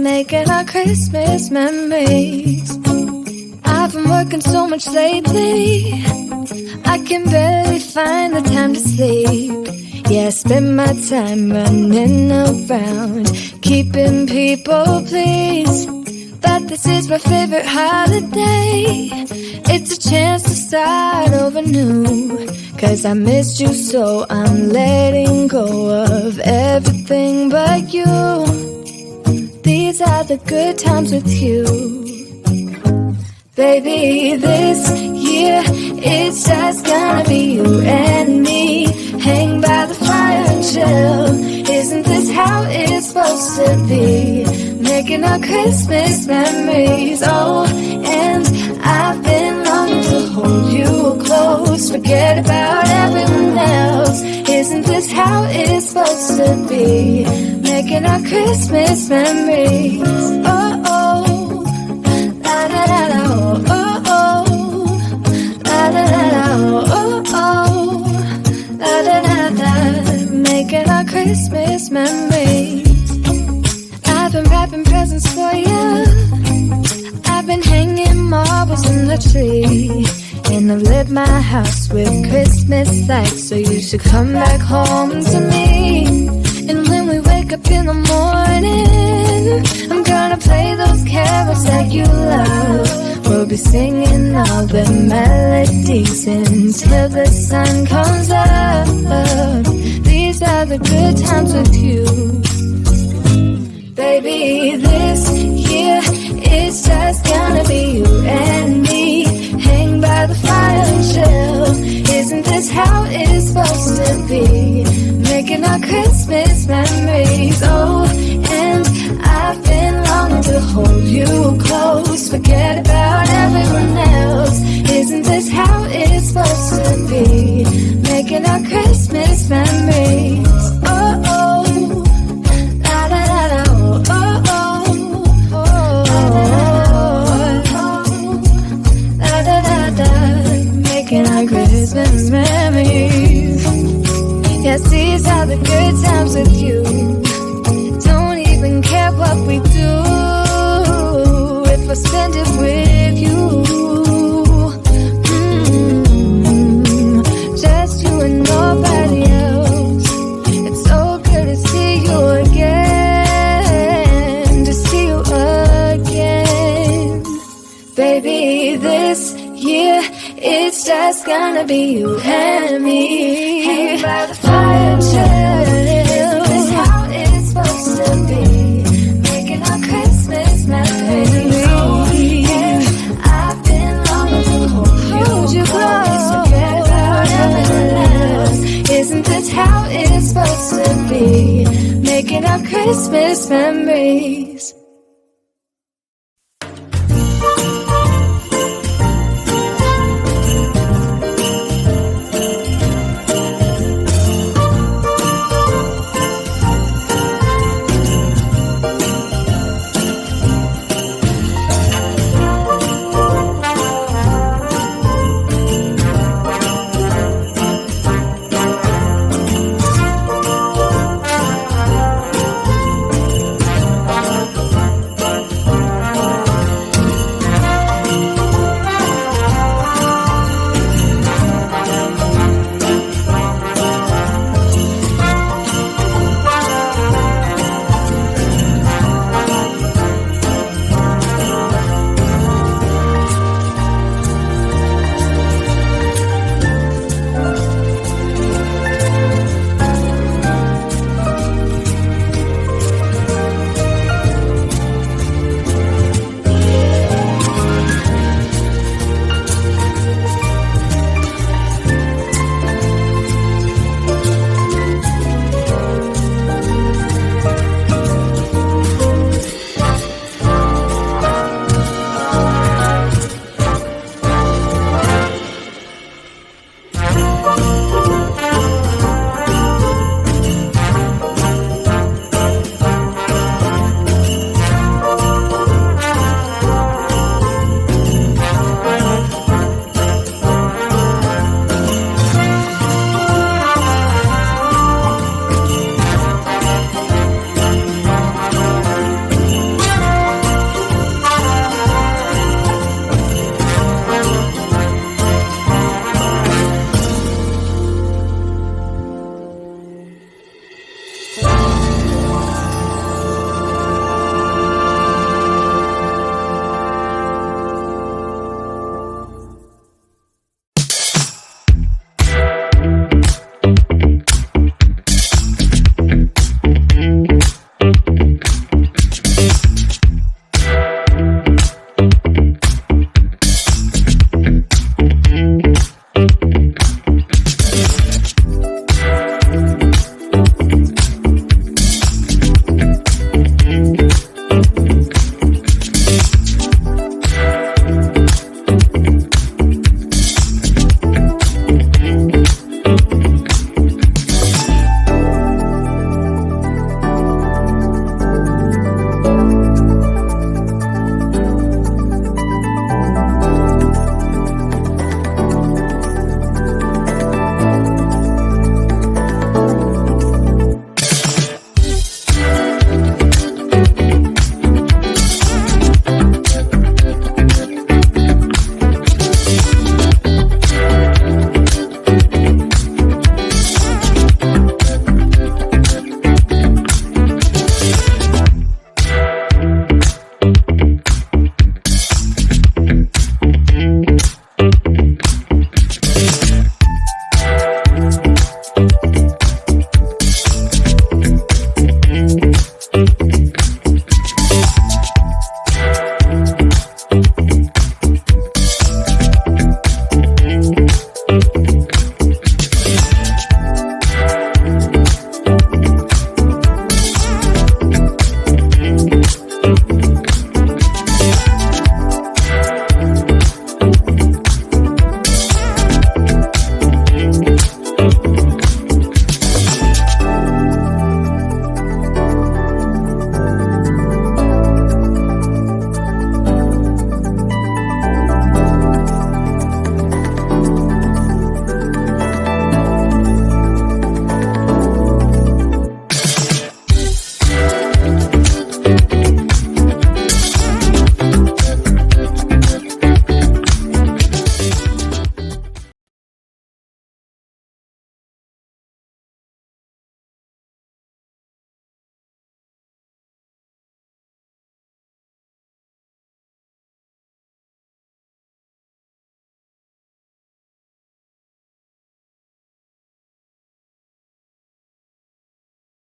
making our Christmas memories. I've been working so much lately, I can barely find the time to sleep. Yeah, I spend my time running around, keeping people pleased. But this is my favorite holiday. It's a chance to start over new. 'Cause I missed you so I'm letting go of everything but you. These are the good times with you. Baby, this year it's just gonna be you and me. Hang by the fire and chill. Isn't this how it's supposed to be? Making our Christmas memories. Oh, and I've been longing to hold you close. Forget about everyone else. Isn't this how it's supposed to be? Making our Christmas memories. Oh, oh, la da da da, oh, oh, oh, la da da da, oh, oh, la da da da. Making our Christmas memories. I've been wrapping presents for you. I've been hanging marbles in the tree. And I've lit my house with Christmas lights. So you should come back home to me. And when we wake up in the morning, I'm gonna play those carols that you love. We'll be singing all the melodies until the sun comes up. These are the good times with you. Baby, this year it's just gonna be you and me. Hang by the fire and chill. Isn't this how it's supposed to be? Making our Christmas memories. Oh, and I've been longing to hold you close. Forget about everyone else. Isn't this how it's supposed to be? Making our Christmas memories. Oh, oh, la da da da, oh, oh, oh, la da da da. Making our Christmas memories. Yes, these are the good times with you. Don't even care what we do if I spend it with you. Just you and nobody else. It's so good to see you again, to see you again. Baby, this year it's just gonna be you and me. Hang by the fire and chill. This is how it's supposed to be. Making our Christmas memories. And I've been longing to hold you close. Forget about everything else. Isn't this how it's supposed to be? Making our Christmas memories.